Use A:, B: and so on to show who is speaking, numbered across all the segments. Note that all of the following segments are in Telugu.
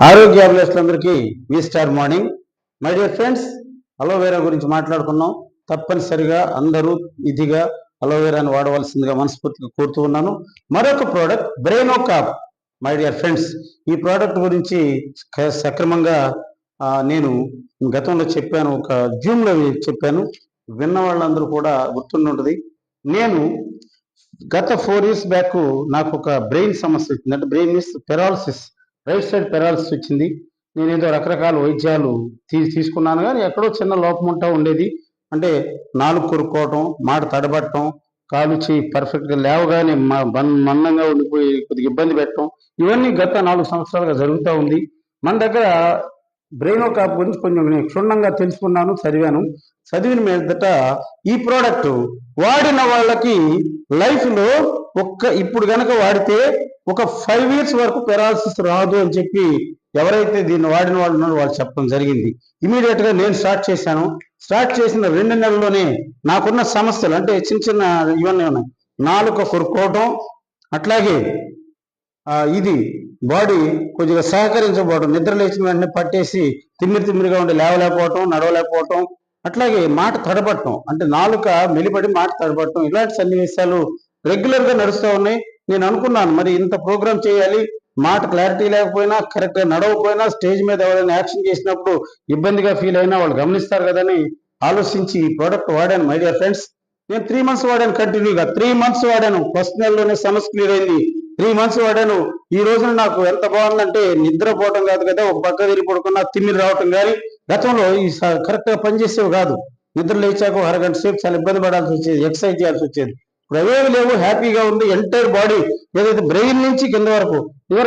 A: ఆరోగ్య అభిలాషులందరికీ వి స్టార్ morning. My dear friends, aloe vera గురించి మాట్లాడుకున్నాం. తప్పనిసరిగా అందరూ ఇదిగా అలోవెరాను వాడవలసిందిగా మనస్ఫూర్తిగా కోరుతూ ఉన్నాను. మరొక ప్రోడక్ట్ బ్రెయినోకాప్. మై డియర్ ఫ్రెండ్స్, ఈ ప్రోడక్ట్ గురించి సక్రమంగా నేను గతంలో చెప్పాను, ఒక జూమ్లో చెప్పాను. విన్న వాళ్ళందరూ కూడా గుర్తుంటుంది. నేను గత 4 years బ్యాక్ నాకు ఒక బ్రెయిన్ సమస్య వచ్చింది. అంటే brain means paralysis, right side paralysis వచ్చింది. నేను ఏదో రకరకాల వైద్యాలు తీసుకున్నాను, కానీ ఎక్కడో చిన్న లోపం ఉంటా ఉండేది. అంటే నాలుగు కొరుక్కోవటం, మాట తడబట్టడం, కాలు చేయి పర్ఫెక్ట్గా లేవగానే మందంగా ఉండిపోయి కొద్దిగా ఇబ్బంది పెట్టడం, ఇవన్నీ గత 4 సంవత్సరాలుగా జరుగుతూ ఉంది. మన దగ్గర బ్రెయినోకాప్ గురించి కొంచెం నేను క్షుణ్ణంగా తెలుసుకున్నాను, చదివాను. చదివిన మీదట ఈ ప్రోడక్ట్ వాడిన వాళ్ళకి లైఫ్లో ఇప్పుడు కనుక వాడితే ఒక 5 years వరకు పెరాలసిస్ రాదు అని చెప్పి ఎవరైతే దీన్ని వాడిన వాళ్ళు ఉన్నారో వాళ్ళు చెప్పడం జరిగింది. ఇమీడియట్ గా నేను స్టార్ట్ చేశాను. స్టార్ట్ చేసిన 2 నెలల్లోనే నాకున్న సమస్యలు, అంటే చిన్న చిన్న ఇవన్నీ ఉన్నాయి. నాలుక కొరుక్కోవటం, అట్లాగే ఇది బాడీ కొద్దిగా సహకరించబోవడం, నిద్ర లేచిన వెంటనే పట్టేసి తిమ్మిరిగా ఉండి లేవలేకపోవటం, నడవలేకపోవటం, అట్లాగే మాట తడబట్టడం, అంటే నాలుక మెలిపడి మాట తడబట్టడం, ఇలాంటి సన్నివేశాలు రెగ్యులర్ గా నడుస్తూ ఉన్నాయి. నేను అనుకున్నాను, మరి ఇంత ప్రోగ్రామ్ చేయాలి, మాట క్లారిటీ లేకపోయినా, కరెక్ట్ గా నడవకపోయినా, స్టేజ్ మీద ఎవరైనా యాక్షన్ చేసినప్పుడు ఇబ్బందిగా ఫీల్ అయినా వాళ్ళు గమనిస్తారు కదని ఆలోచించి ఈ ప్రోడక్ట్ వాడాను. మై డియర్ ఫ్రెండ్స్, నేను 3 months వాడాను కంటిన్యూగా. 3 months వాడాను. ఫస్ట్ నెలలోనే సమస్య క్లియర్ అయింది. 3 months వాడాను. ఈ రోజున నాకు ఎంత బాగుందంటే నిద్రపోవటం కాదు కదా, ఒక పక్క తిరిగి పడుకున్నా తిమ్మిరి రావటం కానీ, గతంలో ఈ కరెక్ట్ గా పనిచేసేవి కాదు. నిద్ర లేచాక 1 గంట సేపు చాలా ఇబ్బంది పడాల్సి వచ్చేది, ఎక్సర్సైజ్ చేయాల్సి వచ్చేది. ఇప్పుడు అవేవి లేవు, హ్యాపీగా ఉంది. ఎంటైర్ బాడీ ఏదైతే బ్రెయిన్ నుంచి కింద వరకు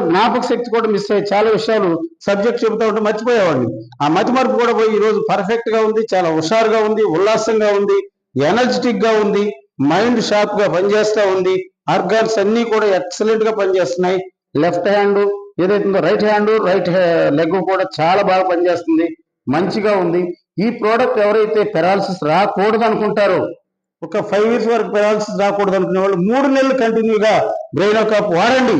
A: జ్ఞాపక శక్తి కూడా మిస్ అయ్యి చాలా విషయాలు సబ్జెక్ట్ చెబుతూ ఉంటే మర్చిపోయేవాడిని. ఆ మతిమరుపు కూడా పోయి ఈ రోజు పర్ఫెక్ట్ గా ఉంది, చాలా హుషారుగా ఉంది, ఉల్లాసంగా ఉంది, ఎనర్జెటిక్ గా ఉంది, మైండ్ షార్ప్ గా పనిచేస్తూ ఉంది. ఆర్గాన్స్ అన్ని కూడా ఎక్సలెంట్ గా పనిచేస్తున్నాయి. లెఫ్ట్ హ్యాండ్ ఏదైతుందో రైట్ హ్యాండ్, రైట్ లెగ్ కూడా చాలా బాగా పనిచేస్తుంది, మంచిగా ఉంది. ఈ ప్రోడక్ట్ ఎవరైతే పెరాలసిస్ రాకూడదు అనుకుంటారో, ఒక 5 years వరకు పెరాలసిస్ రాకూడదు అనుకునే వాళ్ళు 3 నెలలు కంటిన్యూగా బ్రెయినోకాప్ వాడండి.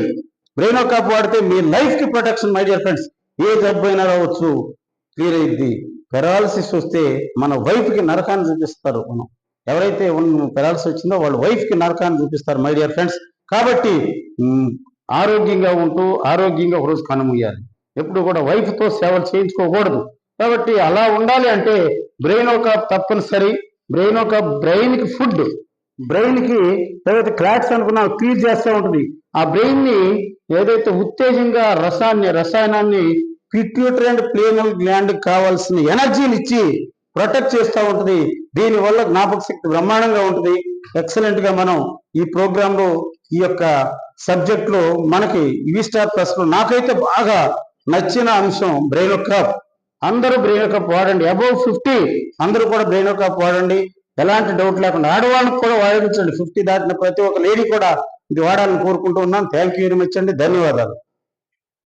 A: బ్రెయినోకాప్ వాడితే మీ లైఫ్ కి ప్రొటెక్షన్. మై డియర్ ఫ్రెండ్స్, ఏ జబ్బు అయినా రావచ్చు, క్లియర్ అయింది. పెరాలసిస్ వస్తే మన వైఫ్ కి నరకాన్ని చూపిస్తారు. మనం ఎవరైతే పెరాలసిస్ వచ్చిందో వాళ్ళ వైఫ్ కి నరకాన్ని చూపిస్తారు. మై డియర్ ఫ్రెండ్స్, కాబట్టి ఆరోగ్యంగా ఉంటూ ఆరోగ్యంగా ఒకరోజు కనుమూయాలి. ఎప్పుడు కూడా వైఫ్ తో సేవలు చేయించుకోకూడదు. కాబట్టి అలా ఉండాలి అంటే బ్రెయినోకాప్ తప్పనిసరి. బ్రెయినోకాప్ బ్రెయిన్ కి ఫుడ్, బ్రెయిన్ కి ఏదైతే క్రాక్స్ అనుకున్నా క్లీన్ చేస్తూ ఉంటుంది. ఆ బ్రెయిన్ ని ఏదైతే ఉత్తేజంగా రసాయనాన్ని పిట్యూటరీ అండ్ ప్లేనల్ గ్లాండ్ కావాల్సిన ఎనర్జీని ఇచ్చి ప్రొటెక్ట్ చేస్తూ ఉంటుంది. దీనివల్ల జ్ఞాపక శక్తి బ్రహ్మాండంగా ఉంటుంది. ఎక్సలెంట్ గా మనం ఈ ప్రోగ్రామ్ లో ఈ యొక్క సబ్జెక్ట్ లో మనకి వి స్టార్ ప్లస్ లో నాకైతే బాగా నచ్చిన అంశం బ్రెయినోకాప్. అందరూ బ్రెయినోకాప్ వాడండి. అబౌవ్ 50 అందరూ కూడా బ్రెయినోకాప్ వాడండి, ఎలాంటి డౌట్ లేకుండా. ఆడవాళ్ళకి కూడా వాడించండి. 50 దాటిన ప్రతి ఒక్క లేడీ కూడా ఇది వాడాలని కోరుకుంటూ ఉన్నాను. థ్యాంక్ యూ వెరీ మచ్ అండి. ధన్యవాదాలు.